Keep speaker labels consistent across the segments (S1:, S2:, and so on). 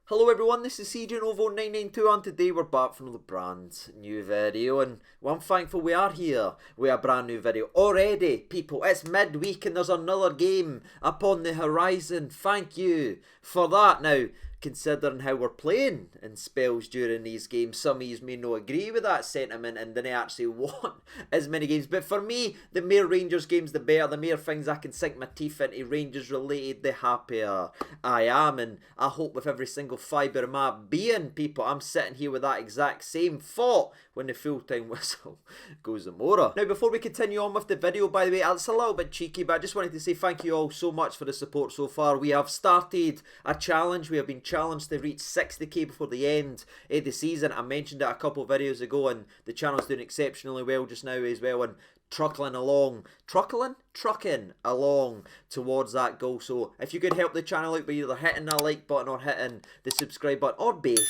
S1: Hello everyone, this is CJ Novo 992 and today we're back for another brand new video, and well, I'm thankful we are here with a brand new video. Already, people, it's midweek and there's another game upon the horizon. Thank you for that. Now, considering how we're playing in spells during these games, some of you may not agree with that sentiment and didn't actually want as many games. But for me, the more Rangers games, the better. The more things I can sink my teeth into Rangers related, the happier I am. And I hope with every single fibre of my being, people, I'm sitting here with that exact same thought when the full-time whistle goes amora. Now, before we continue on with the video, by the way, it's a little bit cheeky, but I just wanted to say thank you all so much for the support so far. We have started a challenge. We have been challenged to reach 60k before the end of the season. I mentioned it a couple of videos ago, and the channel's doing exceptionally well just now as well, and trucking along towards that goal. So if you could help the channel out by either hitting that like button or hitting the subscribe button, or both,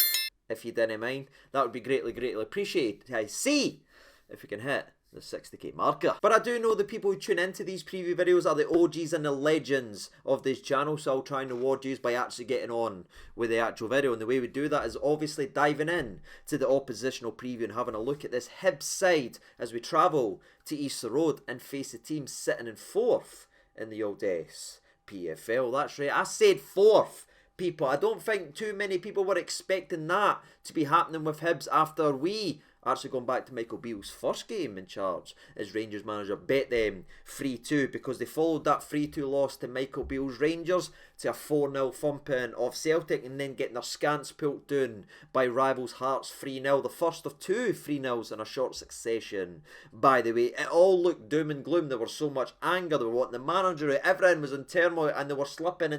S1: if you didn't mind, that would be greatly appreciated. I see if we can hit the 60k marker. But I do know the people who tune into these preview videos are the OGs and the legends of this channel, so I'll try and reward you by actually getting on with the actual video. And the way we do that is obviously diving in to the oppositional preview and having a look at this Hibs side as we travel to Easter Road and face the team sitting in 4th in the old SPFL. That's right, I said 4th. People, I don't think too many people were expecting that to be happening with Hibs after we, actually going back to Michael Beale's first game in charge as Rangers manager, bet them 3-2 because they followed that 3-2 loss to Michael Beale's Rangers to a 4-0 thumping of Celtic, and then getting their scants pulled down by rivals Hearts 3-0, the first of 2 3-0s in a short succession. By the way, it all looked doom and gloom. There was so much anger, they were wanting the manager, everyone was in turmoil, and they were slipping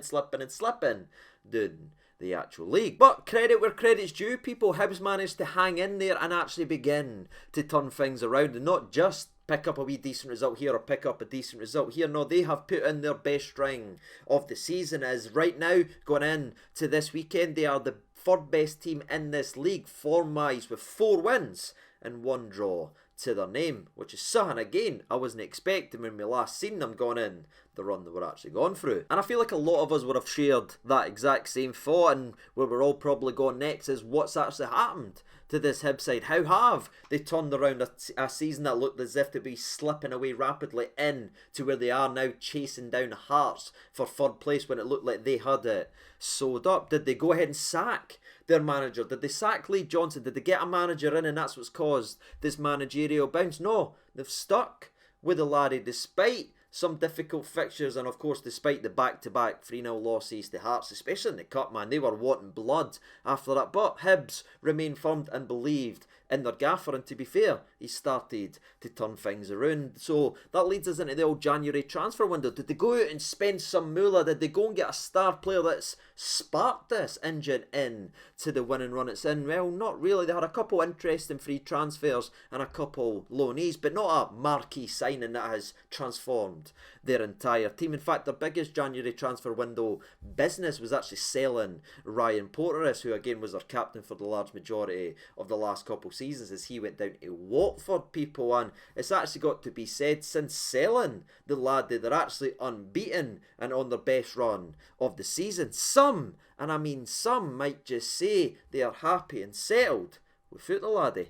S1: down the actual league. But credit where credit's due, people. Hibs managed to hang in there and actually begin to turn things around, and not just pick up a wee decent result here or pick up a decent result here. No, they have put in their best string of the season, as right now, going in to this weekend, they are the 3rd best team in this league form-wise, with 4 wins and 1 draw to their name, which is something, again, I wasn't expecting when we last seen them going in the run that we're actually going through. And I feel like a lot of us would have shared that exact same thought, and where we're all probably going next is what's actually happened to this Hibs side. How have they turned around a season that looked as if to be slipping away rapidly in to where they are now, chasing down Hearts for 3rd place when it looked like they had it sewed up? Did they go ahead and sack their manager? Did they sack Lee Johnson? Did they get a manager in and that's what's caused this managerial bounce? No, they've stuck with the laddie despite some difficult fixtures, and of course despite the back-to-back 3-0 losses to Hearts, especially in the Cup, man. They were wanting blood after that, but Hibs remained firm and believed in their gaffer, and to be fair, he started to turn things around. So that leads us into the old January transfer window. Did they go out and spend some moolah? Did they go and get a star player that's sparked this engine in to the winning run it's in? Well, not really. They had a couple interesting free transfers and a couple loanees, but not a marquee signing that has transformed their entire team. In fact, their biggest January transfer window business was actually selling Ryan Porteous, who again was their captain for the large majority of the last couple seasons as he went down to Watford, people. And it's actually got to be said, since selling the lad, they're actually unbeaten and on their best run of the season. Some, and I mean some, might just say they are happy and settled without the laddie.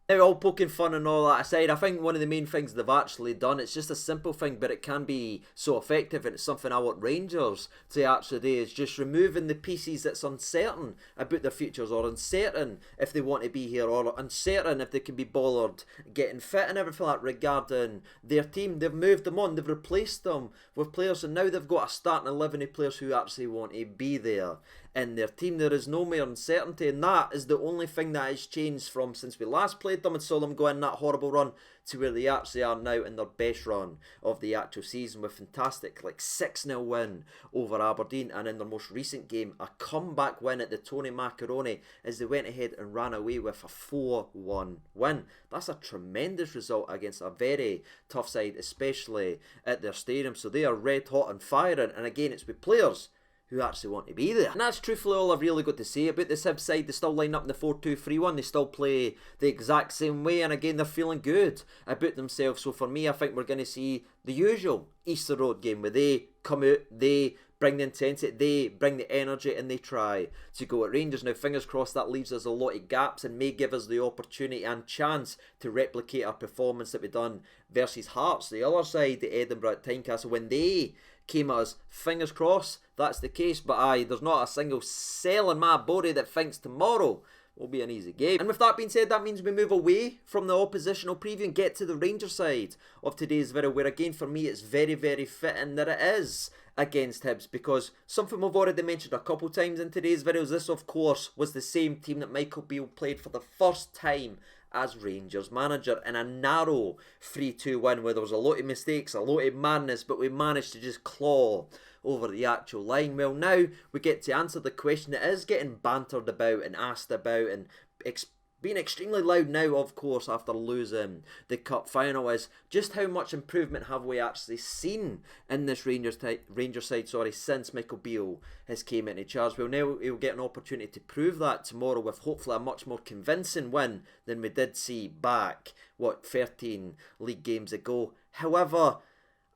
S1: Now, all poking fun and all that aside, I think one of the main things they've actually done, it's just a simple thing, but it can be so effective, and it's something I want Rangers to actually do, is just removing the pieces that's uncertain about their futures, or uncertain if they want to be here, or uncertain if they can be bothered getting fit and everything like that regarding their team. They've moved them on, they've replaced them with players, and now they've got a starting 11 of players who actually want to be there in their team. There is no more uncertainty, and that is the only thing that has changed from since we last played them and saw them go in that horrible run to where they actually are now in their best run of the actual season, with fantastic 6-0 win over Aberdeen, and in their most recent game a comeback win at the Tony Macaroni as they went ahead and ran away with a 4-1 win. That's a tremendous result against a very tough side, especially at their stadium. So they are red hot and firing, and again it's with players who actually want to be there. And that's truthfully all I've really got to say about this Hibs side. They still line up in the 4-2-3-1. They still play the exact same way, and again they're feeling good about themselves. So for me, I think we're going to see the usual Easter Road game where they come out, they bring the intensity, they bring the energy, and they try to go at Rangers. Now, fingers crossed, that leaves us a lot of gaps and may give us the opportunity and chance to replicate our performance that we done versus Hearts, the other side, the Edinburgh at Tynecastle, when they came at us. Fingers crossed that's the case, but aye, there's not a single cell in my body that thinks tomorrow will be an easy game. And with that being said, that means we move away from the oppositional preview and get to the Rangers side of today's video, where again for me it's very, very fitting that it is against Hibs, because something we've already mentioned a couple times in today's videos, this of course was the same team that Michael Beale played for the first time as Rangers manager in a narrow 3-2 win where there was a lot of mistakes, a lot of madness, but we managed to just claw over the actual line. Well, now we get to answer the question that is getting bantered about and asked about and being extremely loud now, of course, after losing the cup final, is just how much improvement have we actually seen in this Rangers side, since Michael Beale has came into charge. Well, now he'll get an opportunity to prove that tomorrow with hopefully a much more convincing win than we did see back, 13 league games ago. However,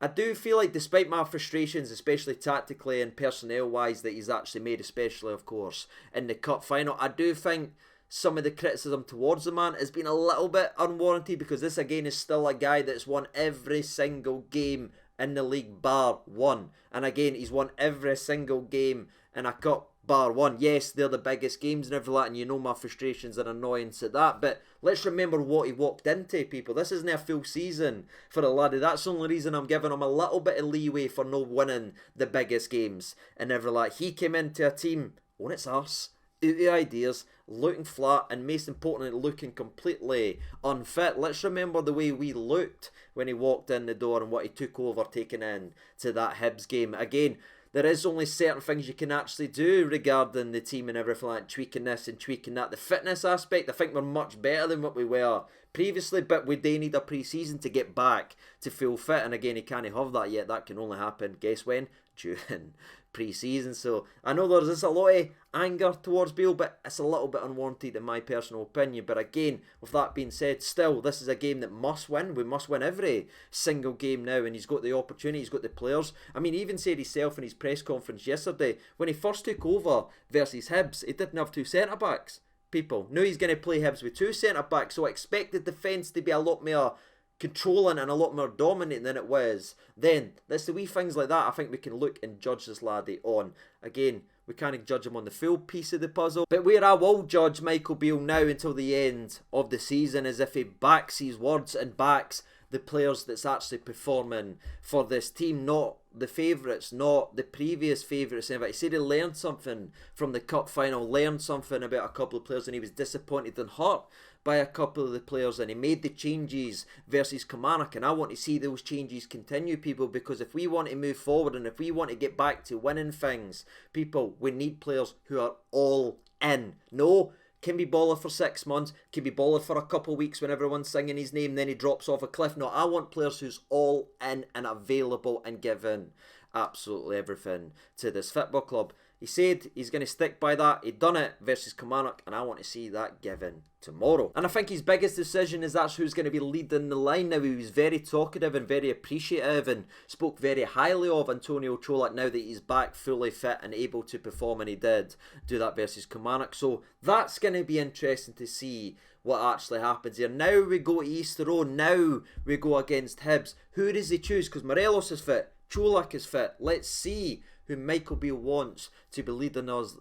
S1: I do feel like despite my frustrations, especially tactically and personnel-wise, that he's actually made, especially, of course, in the cup final, I do think some of the criticism towards the man has been a little bit unwarranted, because this again is still a guy that's won every single game in the league bar one. And again, he's won every single game in a cup bar one. Yes, they're the biggest games and everything like that, and you know my frustrations and annoyance at that, but let's remember what he walked into, people. This isn't a full season for a laddie. That's the only reason I'm giving him a little bit of leeway for no winning the biggest games and everything like that. He came into a team on its arse, out of ideas, looking flat, and most importantly looking completely unfit. Let's remember the way we looked when he walked in the door and what he took over taking in to that Hibs game. Again, there is only certain things you can actually do regarding the team and everything like tweaking this and tweaking that. The fitness aspect, I think we're much better than what we were previously, but we do need a pre-season to get back to full fit, and again he can't have that yet. That can only happen, guess when? During pre-season. So I know there's just a lot of anger towards Beale, but it's a little bit unwarranted in my personal opinion. But again, with that being said, still this is a game that must win. We must win every single game now, and he's got the opportunity, he's got the players. I mean, he even said himself in his press conference yesterday, when he first took over versus Hibs, he didn't have two centre-backs. People, now he's going to play Hibs with two centre-backs, so I expect the defence to be a lot more controlling and a lot more dominating than it was then. That's the wee things like that I think we can look and judge this laddie on. Again, we can't judge him on the full piece of the puzzle, but where I will judge Michael Beale now until the end of the season is if he backs his words and backs the players that's actually performing for this team, not the favourites, not the previous favourites. He said he learned something from the cup final, learned something about a couple of players, and he was disappointed and hurt by a couple of the players, and he made the changes versus Colak, and I want to see those changes continue, people, because if we want to move forward and if we want to get back to winning things, people, we need players who are all in. No, can be baller for 6 months, can be baller for a couple of weeks when everyone's singing his name, then he drops off a cliff. No, I want players who's all in and available and giving absolutely everything to this football club. He said he's going to stick by that. He done it versus Colak, and I want to see that given tomorrow. And I think his biggest decision is that's who's going to be leading the line now. He was very talkative and very appreciative and spoke very highly of Antonio Colak now that he's back fully fit and able to perform, and he did do that versus Colak. So that's going to be interesting to see what actually happens here. Now we go to Easter Road. Now we go against Hibs. Who does he choose? Because Morelos is fit, Colak is fit. Let's see who Michael Beale wants to be leading us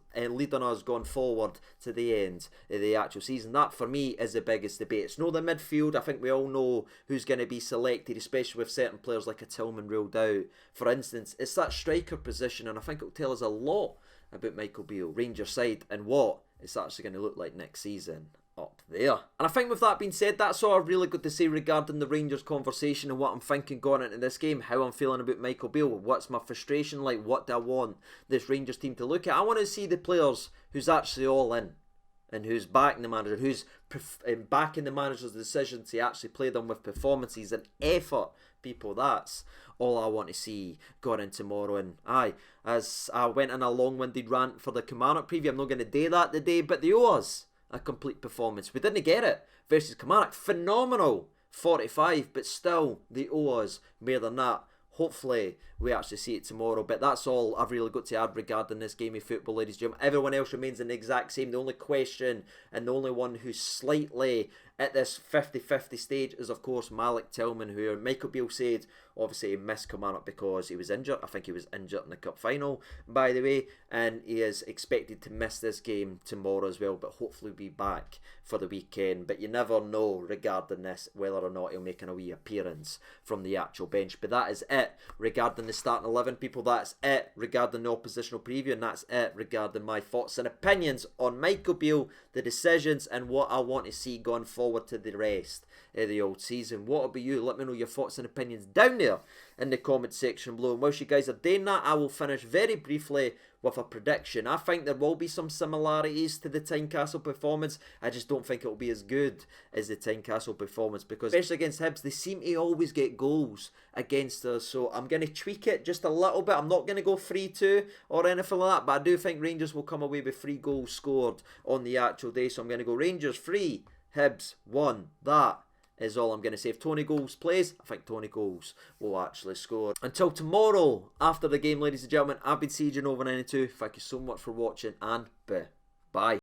S1: going forward to the end of the actual season. That for me is the biggest debate. It's not the midfield. I think we all know who's going to be selected, especially with certain players like a Tillman ruled out, for instance. It's that striker position, and I think it'll tell us a lot about Michael Beale, Rangers side, and what it's actually going to look like next season up there. And I think with that being said, that's all I've really got to say regarding the Rangers conversation and what I'm thinking going into this game, how I'm feeling about Michael Beale, what's my frustration like, what do I want this Rangers team to look at. I want to see the players who's actually all in and who's backing the manager, who's backing the manager's decision to actually play them with performances and effort. People, that's all I want to see going in tomorrow. And aye, as I went in a long-winded rant for the Colak preview, I'm not going to do that today, but they owe us a complete performance. We didn't get it versus Colak. Phenomenal 45, but still they owe us more than that. hopefully we actually see it tomorrow. But that's all I've really got to add regarding this game of football, ladies and gentlemen. Everyone else remains in the exact same. The only question and the only one who's slightly at this 50-50 stage is, of course, Malik Tillman, who Michael Beale said obviously he missed Kilmarnock because he was injured. I think he was injured in the cup final, by the way, and he is expected to miss this game tomorrow as well, but hopefully be back for the weekend. But you never know regarding this whether or not he'll make a wee appearance from the actual bench. But that is it regarding the starting 11, people. That's it regarding the oppositional preview, and that's it regarding my thoughts and opinions on Michael Beale, the decisions, and what I want to see going forward to the rest of the old season. What about you? Let me know your thoughts and opinions down there in the comment section below. And whilst you guys are doing that, I will finish very briefly with a prediction. I think there will be some similarities to the Tynecastle performance. I just don't think it will be as good as the Tynecastle performance, because especially against Hibs, they seem to always get goals against us. So I'm going to tweak it just a little bit. I'm not going to go 3-2 or anything like that, but I do think Rangers will come away with 3 goals scored on the actual day. So I'm going to go Rangers 3, Hibs 1. That is all I'm going to say. If Tony Goals plays, I think Tony Goals will actually score. Until tomorrow, after the game, ladies and gentlemen, I've been CJ Nova92. Thank you so much for watching, and bye.